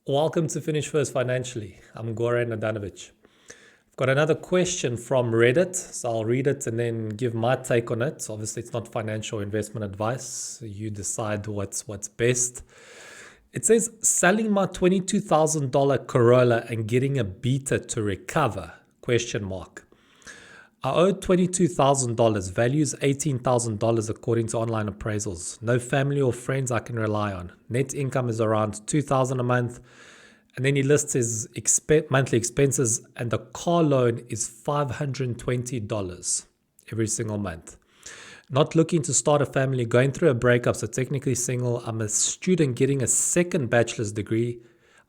Welcome to Finish First Financially. I'm Goran Nadanovic. I've got another question from Reddit, so I'll read it and then give my take on it. Obviously, it's not financial investment advice. You decide what's best. It says, selling my $22,000 Corolla and getting a beta to recover? Question mark. I owe $22,000, values $18,000 according to online appraisals. No family or friends I can rely on. Net income is around $2,000 a month. And then he lists his monthly expenses, and the car loan is $520 every single month. Not looking to start a family, going through a breakup, so technically single. I'm a student getting a second bachelor's degree.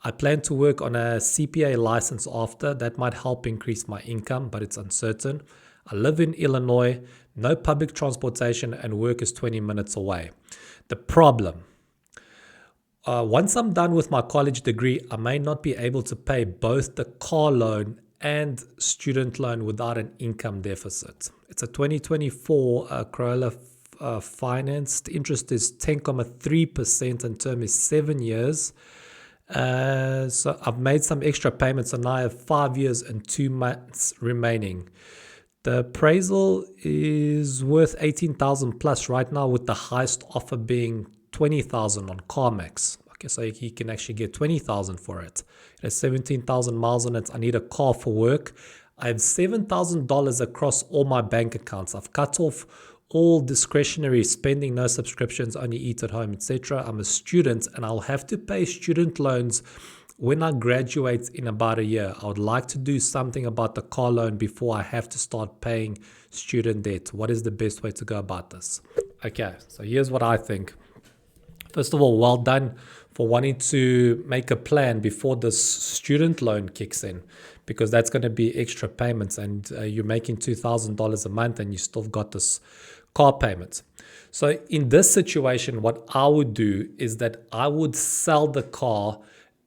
I plan to work on a CPA license after. That might help increase my income, but it's uncertain. I live in Illinois, no public transportation, and work is 20 minutes away. The problem: once I'm done with my college degree, I may not be able to pay both the car loan and student loan without an income deficit. It's a 2024 Corolla financed. Interest is 10.3% and term is 7 years. So I've made some extra payments and now I have 5 years and 2 months remaining. The appraisal is worth 18,000 plus right now, with the highest offer being 20,000 on CarMax. Okay, so he can actually get 20,000 for it. It has 17,000 miles on it. I need a car for work. I have $7,000 across all my bank accounts. I've cut off all discretionary spending, no subscriptions, only eat at home, etc. I'm a student and I'll have to pay student loans when I graduate in about a year. I would like to do something about the car loan before I have to start paying student debt. What is the best way to go about this? Okay, so here's what I think. First of all, well done for wanting to make a plan before this student loan kicks in, because that's going to be extra payments, and you're making $2,000 a month and you still got this car payment. So in this situation, what I would do is that I would sell the car,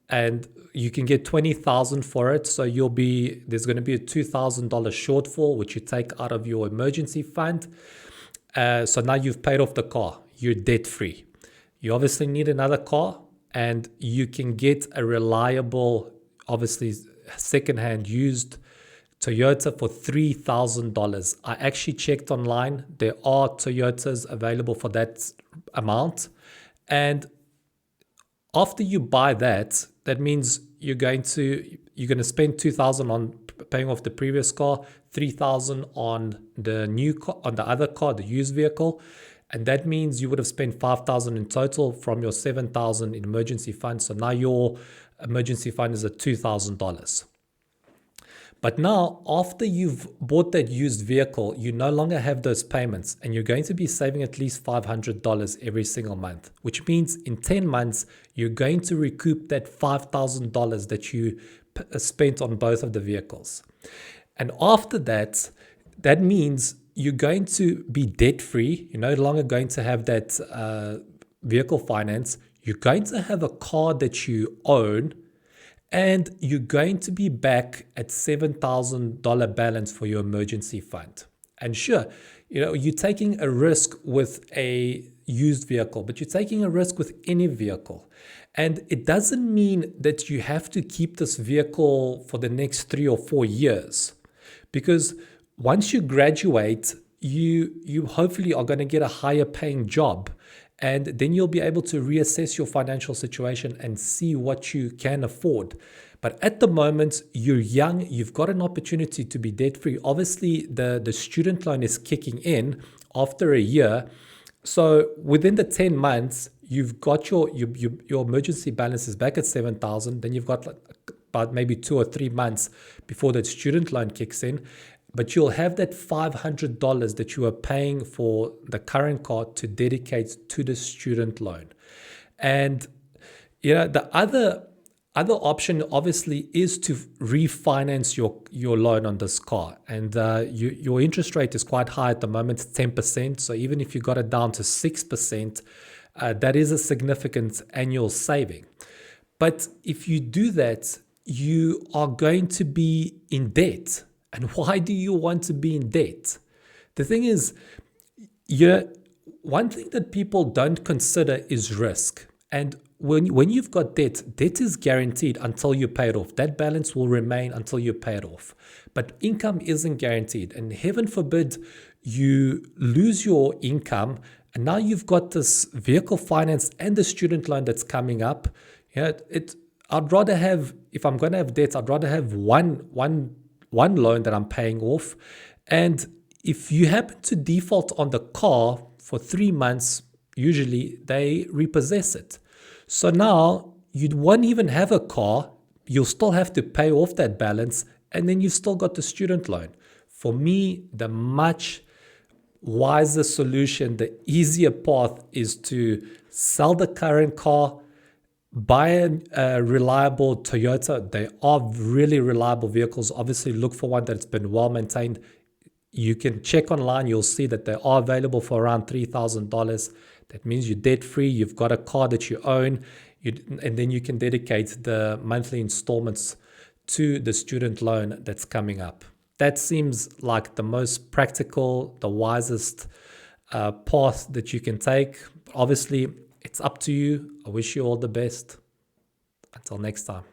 and you can get 20,000 for it. So there's going to be a $2,000 shortfall, which you take out of your emergency fund. So now you've paid off the car. You're debt free. You obviously need another car, and you can get a reliable, obviously secondhand used Toyota for $3,000. I actually checked online. There are Toyotas available for that amount. And after you buy that, that means you're going to spend $2,000 on paying off the previous car, $3,000 on the new car, on the other car, the used vehicle. And that means you would have spent $5,000 in total from your $7,000 in emergency fund. So now your emergency fund is at $2,000. But now, after you've bought that used vehicle, you no longer have those payments, and you're going to be saving at least $500 every single month, which means in 10 months, you're going to recoup that $5,000 that you spent on both of the vehicles. And after that, that means you're going to be debt free. You're no longer going to have that vehicle finance. You're going to have a car that you own, and you're going to be back at $7,000 balance for your emergency fund. And sure, you're taking a risk with a used vehicle, but you're taking a risk with any vehicle. And it doesn't mean that you have to keep this vehicle for the next 3 or 4 years, because once you graduate, you hopefully are going to get a higher paying job. And then you'll be able to reassess your financial situation and see what you can afford. But at the moment, you're young, you've got an opportunity to be debt-free. Obviously, the student loan is kicking in after a year. So within the 10 months, you've got your emergency balance is back at $7,000. Then you've got about maybe 2 or 3 months before that student loan kicks in. But you'll have that $500 that you are paying for the current car to dedicate to the student loan. And the other option obviously is to refinance your loan on this car. And your interest rate is quite high at the moment, 10%. So even if you got it down to 6%, that is a significant annual saving. But if you do that, you are going to be in debt. And why do you want to be in debt? The thing is, one thing that people don't consider is risk. And when you've got debt is guaranteed until you pay it off. That balance will remain until you pay it off. But income isn't guaranteed. And heaven forbid you lose your income and now you've got this vehicle finance and the student loan that's coming up. I'd rather have, if I'm going to have debts, I'd rather have one loan that I'm paying off. And if you happen to default on the car for 3 months, usually they repossess it. So now you won't even have a car. You'll still have to pay off that balance. And then you've still got the student loan. For me, the much wiser solution, the easier path is to sell the current car, buy a reliable Toyota. They are really reliable vehicles. Obviously, look for one that's been well maintained. You can check online. You'll see that they are available for around $3,000. That means you're debt free. You've got a car that you own, and then you can dedicate the monthly installments to the student loan that's coming up. That seems like the most practical, the wisest path that you can take. Obviously, it's up to you. I wish you all the best. Until next time.